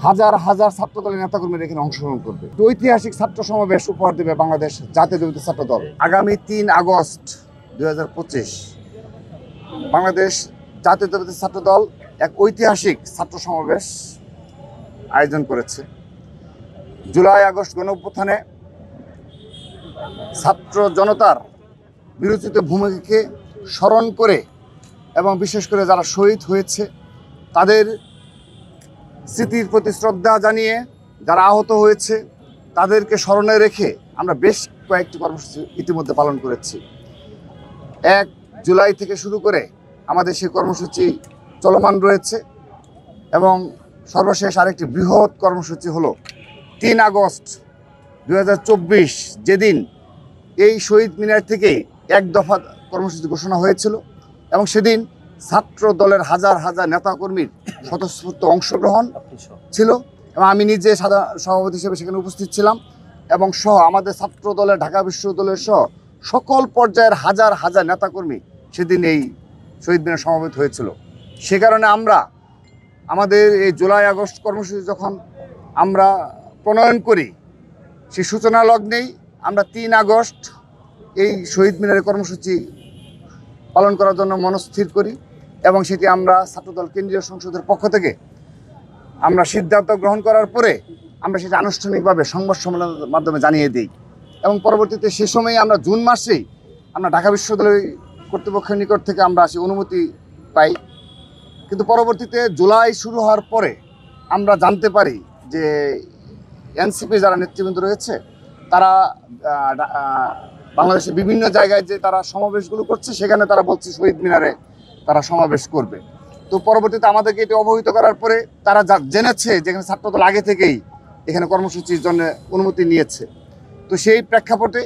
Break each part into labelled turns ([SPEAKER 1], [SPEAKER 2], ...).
[SPEAKER 1] হাজার হাজার ছাত্রদলের নেতাকর্মীরা এখানে অংশগ্রহণ করবে। ঐতিহাসিক ছাত্র সমাবেশ উপহার দেবে বাংলাদেশ জাতীয়তাবাদী ছাত্র দল। আগামী 3 আগস্ট 2025 বাংলাদেশ জাতীয়তাবাদী ছাত্র দল এক ঐতিহাসিক ছাত্র সমাবেশ আয়োজন করেছে। জুলাই আগস্ট গণঅভ্যুত্থানে ছাত্র জনতার বিরোচিত ভূমিকাকে স্মরণ করে এবং বিশেষ করে যারা শহীদ হয়েছে তাদের স্মৃতির প্রতি শ্রদ্ধা জানিয়ে, যারা আহত হয়েছে তাদেরকে স্মরণে রেখে আমরা বেশ কয়েকটি কর্মসূচি ইতিমধ্যে পালন করেছি। 1 জুলাই থেকে শুরু করে আমাদের সেই কর্মসূচি চলমান রয়েছে এবং সর্বশেষ আরেকটি বৃহৎ কর্মসূচি হলো 3 আগস্ট 2024 যেদিন এই শহীদ মিনার থেকেই এক দফা কর্মসূচি ঘোষণা হয়েছিল এবং সেদিন ছাত্র দলের হাজার হাজার নেতাকর্মীর স্বতঃস্ফূর্ত অংশগ্রহণ ছিল এবং আমি নিজে সাধারণ সভাপতি হিসেবে সেখানে উপস্থিত ছিলাম এবং সহ আমাদের ছাত্র দলের ঢাকা বিশ্ববিদ্যালয়ের সহ সকল পর্যায়ের হাজার হাজার নেতাকর্মী সেদিন এই শহীদ মিনার সমবেত হয়েছিল। সে কারণে আমরা আমাদের এই জুলাই আগস্ট কর্মসূচি যখন আমরা প্রণয়ন করি সেই সূচনা লগ্নেই আমরা 3 আগস্ট এই শহীদ মিনারের কর্মসূচি পালন করার জন্য মনস্থির করি এবং সেটি আমরা ছাত্রদল কেন্দ্রীয় সংসদের পক্ষ থেকে আমরা সিদ্ধান্ত গ্রহণ করার পরে আমরা সেটা আনুষ্ঠানিকভাবে সংবাদ সম্মেলনের মাধ্যমে জানিয়ে দিই এবং পরবর্তীতে সে সময়ে আমরা জুন মাসেই আমরা ঢাকা বিশ্ববিদ্যালয় কর্তৃপক্ষের নিকট থেকে আমরা সেই অনুমতি পাই। কিন্তু পরবর্তীতে জুলাই শুরু হওয়ার পরে আমরা জানতে পারি যে এনসিপি যারা নেতৃবৃন্দ রয়েছে তারা বাংলাদেশের বিভিন্ন জায়গায় যে তারা সমাবেশগুলো করছে সেখানে তারা বলছে শহীদ মিনারে তারা সমাবেশ করবে। তো পরবর্তীতে আমাদেরকে এটি অবহিত করার পরে তারা যা জেনেছে যেখানে ছাত্রদল আগে থেকেই এখানে কর্মসূচির জন্য অনুমতি নিয়েছে। তো সেই প্রেক্ষাপটে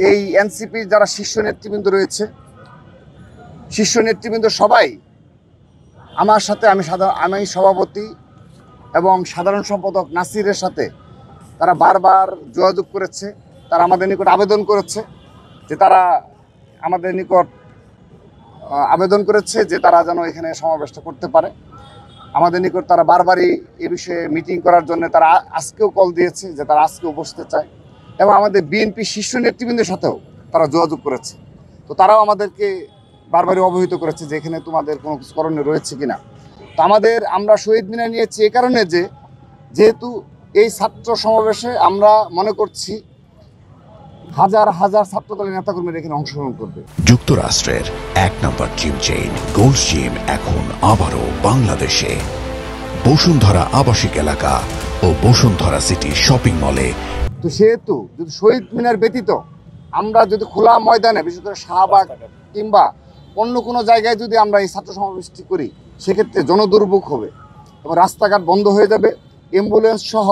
[SPEAKER 1] এই এনসিপির যারা শীর্ষ নেতৃবৃন্দ রয়েছে শীর্ষ নেতৃবৃন্দ সবাই আমার সাথে আমি সভাপতি এবং সাধারণ সম্পাদক নাসিরের সাথে তারা বারবার যোগাযোগ করেছে। তারা আমাদের নিকট আবেদন করেছে যে তারা আমাদের নিকট আবেদন করেছে যে তারা যেন এখানে সমাবেশটা করতে পারে। আমাদের নিকট তারা বারবারই এ বিষয়ে মিটিং করার জন্য তারা আজকেও কল দিয়েছে যে তারা আজকেও বসতে চায় এবং আমাদের বিএনপি শীর্ষ নেতৃবৃন্দের সাথেও তারা যোগাযোগ করেছে। তো তারাও আমাদেরকে বারবারই অবহিত করেছে যে এখানে তোমাদের কোনো কিছু করণীয় রয়েছে কিনা। তো আমরা শহীদ মিনার নিয়েছি এই কারণে যেহেতু এই ছাত্র সমাবেশে আমরা মনে করছি হাজার হাজার ছাত্রদলের নেতাকর্মীরা এখানে অংশগ্রহণ করবে।
[SPEAKER 2] যুক্তরাষ্ট্রের 1 নম্বর জিম চেইন গোল্ডস জিম এখন আবারও বাংলাদেশে বসুন্ধরা আবাসিক এলাকা ও বসুন্ধরা সিটি শপিং মলে।
[SPEAKER 1] তো সেহেতু যদি শহীদ মিনার ব্যতীত আমরা যদি খোলা ময়দানে বিশেষ করে শাহবাগ কিংবা অন্য কোনো জায়গায় যদি আমরা এই ছাত্র সমাবেশটি করি সেক্ষেত্রে জনদুর্ভোগ হবে এবং রাস্তাঘাট বন্ধ হয়ে যাবে, অ্যাম্বুলেন্স সহ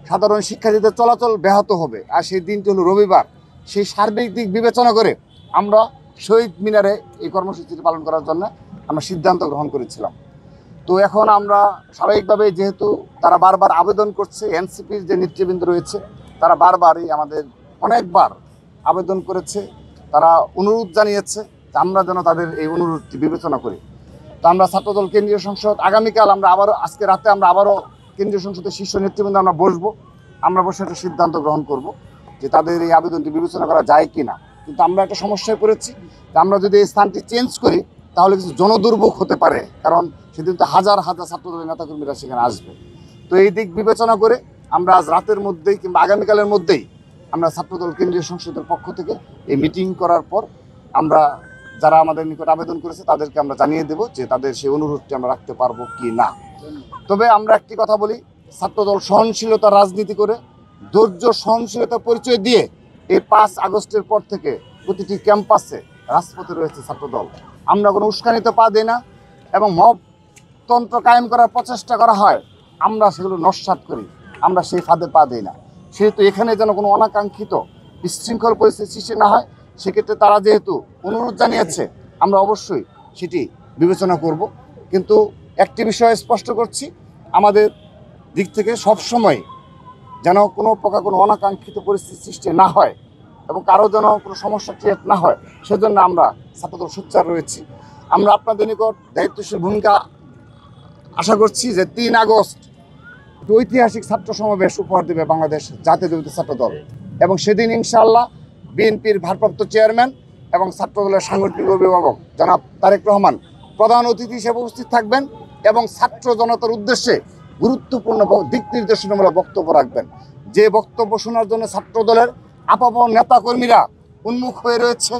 [SPEAKER 1] সাধারণ শিক্ষার্থীদের চলাচল ব্যাহত হবে। আর সেই দিনটি হলো রবিবার। সেই সার্বিক দিক বিবেচনা করে আমরা শহীদ মিনারে এই কর্মসূচিটি পালন করার জন্য আমরা সিদ্ধান্ত গ্রহণ করেছিলাম। তো এখন আমরা স্বাভাবিকভাবে যেহেতু তারা বারবার আবেদন করছে, এনসিপির যে নেতৃবৃন্দ রয়েছে তারা বারবারই আমাদের অনেকবার আবেদন করেছে, তারা অনুরোধ জানিয়েছে যে আমরা যেন তাদের এই অনুরোধটি বিবেচনা করি। তো আমরা ছাত্রদল কেন্দ্রীয় সংসদ আগামীকাল আজকে রাতে আমরা আবারও কেন্দ্রীয় সংসদের শীর্ষ নেতৃবৃন্দ আমরা বসে একটা সিদ্ধান্ত গ্রহণ করব যে তাদের এই আবেদনটি বিবেচনা করা যায় কি না। কিন্তু আমরা একটা সমস্যায় পড়েছি যে আমরা যদি এই স্থানটি চেঞ্জ করি তাহলে কিছু জনদুর্ভোগ হতে পারে, কারণ সেদিন তো হাজার হাজার ছাত্রদলের নেতাকর্মীরা সেখানে আসবে। তো এই দিক বিবেচনা করে আমরা আজ রাতের মধ্যেই কিংবা আগামীকালের মধ্যেই আমরা ছাত্রদল কেন্দ্রীয় সংসদের পক্ষ থেকে এই মিটিং করার পর আমরা যারা আমাদের নিকট আবেদন করেছে তাদেরকে আমরা জানিয়ে দেব যে তাদের সেই অনুরোধটি আমরা রাখতে পারবো কি না। তবে আমরা একটি কথা বলি, ছাত্রদল সহনশীলতার রাজনীতি করে ধৈর্য সহনশীলতার পরিচয় দিয়ে এই 5 আগস্টের পর থেকে প্রতিটি ক্যাম্পাসে রাজপথে রয়েছে ছাত্রদল। আমরা কোনো উস্কানিতে পা দিই না এবং মবতন্ত্র কায়েম করার প্রচেষ্টা করা হয় আমরা সেগুলো নস্যাৎ করি, আমরা সেই ফাঁদে পা দিই না। সেহেতু এখানে যেন কোনো অনাকাঙ্ক্ষিত বিশৃঙ্খল পরিস্থিতি সৃষ্টি না হয় সেক্ষেত্রে তারা যেহেতু অনুরোধ জানিয়েছে আমরা অবশ্যই সেটি বিবেচনা করব। কিন্তু একটি বিষয় স্পষ্ট করছি, আমাদের দিক থেকে সবসময় যেন কোনো প্রকার কোনো অনাকাঙ্ক্ষিত পরিস্থিতি সৃষ্টি না হয় এবং কারো যেন কোনো সমস্যা ক্রিয়েট না হয় সেজন্য আমরা ছাত্রদল সোচ্চার রয়েছি। আমরা আপনাদের নিকট দায়িত্বশীল ভূমিকা আশা করছি যে 3 আগস্ট একটি ঐতিহাসিক ছাত্র সমাবেশ উপহার দেবে বাংলাদেশ জাতীয়তাবাদী ছাত্র দল, এবং সেদিন ইনশাআল্লাহ বিএনপির ভারপ্রাপ্ত চেয়ারম্যান এবং ছাত্র দলের সাংগঠনিক অভিভাবক জনাব তারেক রহমান প্রধান অতিথি হিসেবে উপস্থিত থাকবেন এবং ছাত্র জনতার উদ্দেশ্যে গুরুত্বপূর্ণ দিক নির্দেশনামূলক বক্তব্য রাখবেন। যে বক্তব্য শোনার জন্য ছাত্র দলের আপামর নেতাকর্মীরা উন্মুখ হয়ে রয়েছে,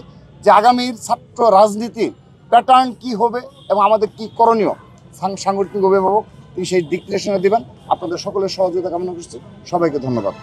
[SPEAKER 1] যে আগামীর ছাত্র রাজনীতি প্যাটার্ন কি হবে এবং আমাদের কি করণীয়, সাংগঠনিক অভিভাবক তিনি সেই দিক নির্দেশনা দেবেন। আপনাদের সকলের সহযোগিতা কামনা করছি। সবাইকে ধন্যবাদ।